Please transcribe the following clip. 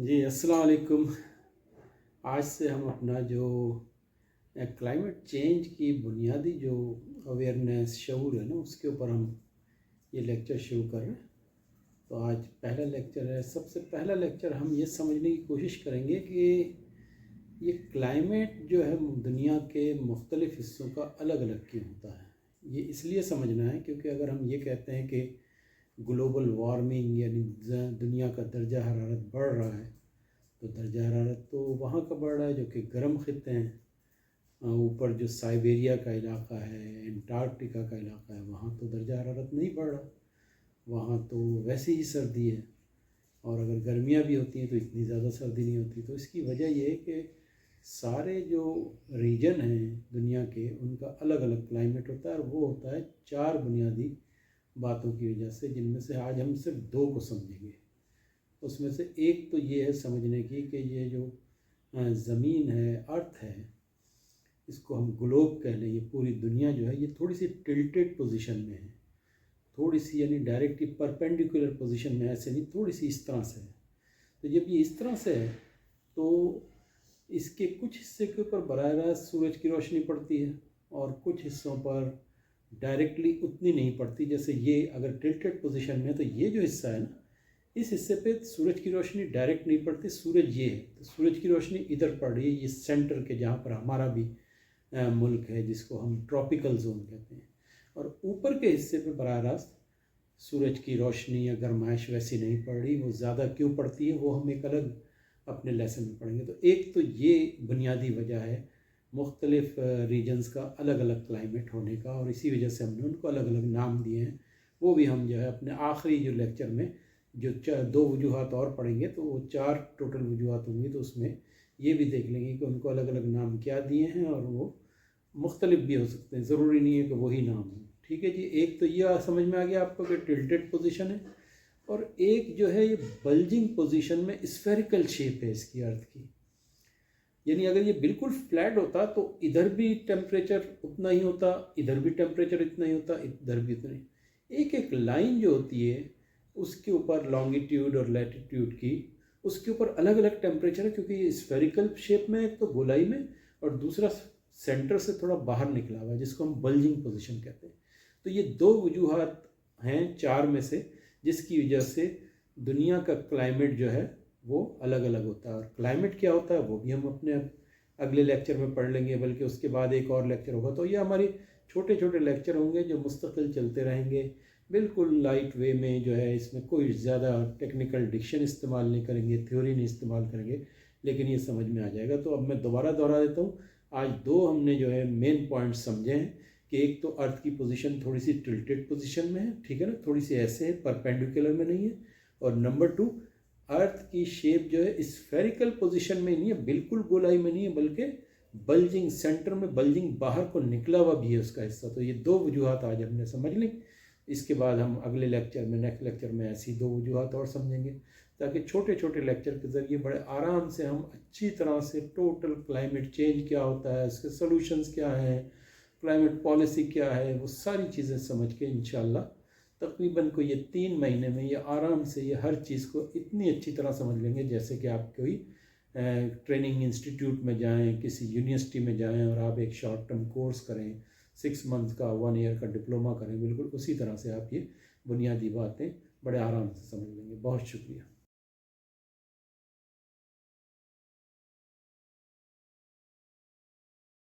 जी, अस्सलाम वालेकुम। आज से हम अपना जो क्लाइमेट चेंज की बुनियादी जो अवेयरनेस शऊर है ना, उसके ऊपर हम ये लेक्चर शुरू कर रहे हैं। तो आज पहला लेक्चर है। सबसे पहला लेक्चर हम ये समझने की कोशिश करेंगे कि ये क्लाइमेट जो है दुनिया के मुख्तलिफ़ हिस्सों का अलग अलग क्यों होता है। ये इसलिए समझना है क्योंकि अगर हम ये कहते हैं कि ग्लोबल वार्मिंग यानी दुनिया का दर्जा हरारत बढ़ रहा है, तो दर्जा हरारत तो वहाँ का बढ़ रहा है जो कि गर्म खित्ते हैं। ऊपर जो साइबेरिया का इलाका है, एंटार्कटिका का इलाका है, वहाँ तो दर्जा हरारत नहीं बढ़ रहा, वहाँ तो वैसे ही सर्दी है। और अगर गर्मियाँ भी होती हैं तो इतनी ज़्यादा सर्दी नहीं होती। तो इसकी वजह ये है कि सारे जो रीजन हैं दुनिया के, उनका अलग अलग क्लाइमेट होता है, और वो होता है चार बुनियादी बातों की वजह से, जिनमें से आज हम सिर्फ दो को समझेंगे। उसमें से एक तो ये है समझने की कि ये जो ज़मीन है, अर्थ है, इसको हम ग्लोब कह लें, ये पूरी दुनिया जो है ये थोड़ी सी टिल्टेड पोजीशन में है। थोड़ी सी यानी डायरेक्टली परपेंडिकुलर पोजीशन में, ऐसे नहीं, थोड़ी सी इस तरह से है। तो जब ये इस तरह से है तो इसके कुछ हिस्से के ऊपर बराह रास्त सूरज की रोशनी पड़ती है और कुछ हिस्सों पर डायरेक्टली उतनी नहीं पड़ती। जैसे ये अगर टिल्टेड पोजीशन में है तो ये जो हिस्सा है ना, इस हिस्से पे सूरज की रोशनी डायरेक्ट नहीं पड़ती। सूरज ये है तो सूरज की रोशनी इधर पड़ रही है, ये सेंटर के, जहाँ पर हमारा भी मुल्क है, जिसको हम ट्रॉपिकल जोन कहते हैं। और ऊपर के हिस्से पे बराह रास्त सूरज की रोशनी या गर्माइश वैसी नहीं पड़ रही। वो ज़्यादा क्यों पड़ती है वो हम एक अलग अपने लेसन में पढ़ेंगे। तो एक तो ये बुनियादी वजह है मुख्तलिफ रीजन्स का अलग अलग क्लाइमेट होने का, और इसी वजह से हमने उनको अलग अलग नाम दिए हैं। वो भी हम जो है अपने आखिरी जो लेक्चर में जो दो वजूहात और पढ़ेंगे, तो वो चार टोटल वजूहात होंगी, तो उसमें ये भी देख लेंगे कि उनको अलग अलग नाम क्या दिए हैं, और वो मुख्तलिफ भी हो सकते हैं, ज़रूरी नहीं है कि वही नाम हो। ठीक है जी। एक तो ये समझ में आ गया आपको कि टिल्टेड पोजीशन है, और एक जो है ये बल्जिंग पोजीशन में स्फेरिकल शेप है इसकी, अर्थ की। यानी अगर ये बिल्कुल फ्लैट होता तो इधर भी टेम्परेचर उतना ही होता, इधर भी टेम्परेचर इतना ही होता, इधर भी उतना ही। एक एक लाइन जो होती है उसके ऊपर लॉन्गिट्यूड और लैटिट्यूड की, उसके ऊपर अलग अलग टेम्परेचर है, क्योंकि ये स्फेरिकल शेप में एक तो गोलाई में, और दूसरा सेंटर से थोड़ा बाहर निकला हुआ है, जिसको हम बल्जिंग पोजीशन कहते हैं। तो ये दो वजूहात हैं चार में से, जिसकी वजह से दुनिया का क्लाइमेट जो है वो अलग अलग होता है। और क्लाइमेट क्या होता है वो भी हम अपने अगले लेक्चर में पढ़ लेंगे, बल्कि उसके बाद एक और लेक्चर होगा। तो ये हमारे छोटे छोटे लेक्चर होंगे जो मुस्तकिल चलते रहेंगे, बिल्कुल लाइट वे में जो है। इसमें कोई ज़्यादा टेक्निकल डिक्शन इस्तेमाल नहीं करेंगे, थ्योरी नहीं इस्तेमाल करेंगे, लेकिन ये समझ में आ जाएगा। तो अब मैं दोबारा दोहरा देता हूँ। आज दो हमने जो है मेन पॉइंट समझे हैं कि एक तो अर्थ की पोजीशन थोड़ी सी टिल्टेड पोजीशन में है, ठीक है ना, थोड़ी सी ऐसे है, परपेंडिकुलर में नहीं है। और नंबर टू, अर्थ की शेप जो है स्फेरिकल पोजीशन में नहीं है, बिल्कुल गोलाई में नहीं है, बल्कि बल्जिंग सेंटर में, बल्जिंग बाहर को निकला हुआ भी है उसका हिस्सा। तो ये दो वजूहात आज हमने समझ ली। इसके बाद हम अगले लेक्चर में, नेक्स्ट लेक्चर में ऐसी दो वजूहात और समझेंगे, ताकि छोटे छोटे लेक्चर के ज़रिए बड़े आराम से हम अच्छी तरह से टोटल क्लाइमेट चेंज क्या होता है, इसके सॉल्यूशंस क्या हैं, क्लाइमेट पॉलिसी क्या है, वो सारी चीज़ें समझ के इंशाल्लाह तकरीबन को ये 3 महीने में ये आराम से ये हर चीज़ को इतनी अच्छी तरह समझ लेंगे, जैसे कि आप कोई ट्रेनिंग इंस्टीट्यूट में जाएं, किसी यूनिवर्सिटी में जाएं और आप एक शॉर्ट टर्म कोर्स करें, 6 मंथ का, 1 ईयर का डिप्लोमा करें, बिल्कुल उसी तरह से आप ये बुनियादी बातें बड़े आराम से समझ लेंगे। बहुत शुक्रिया।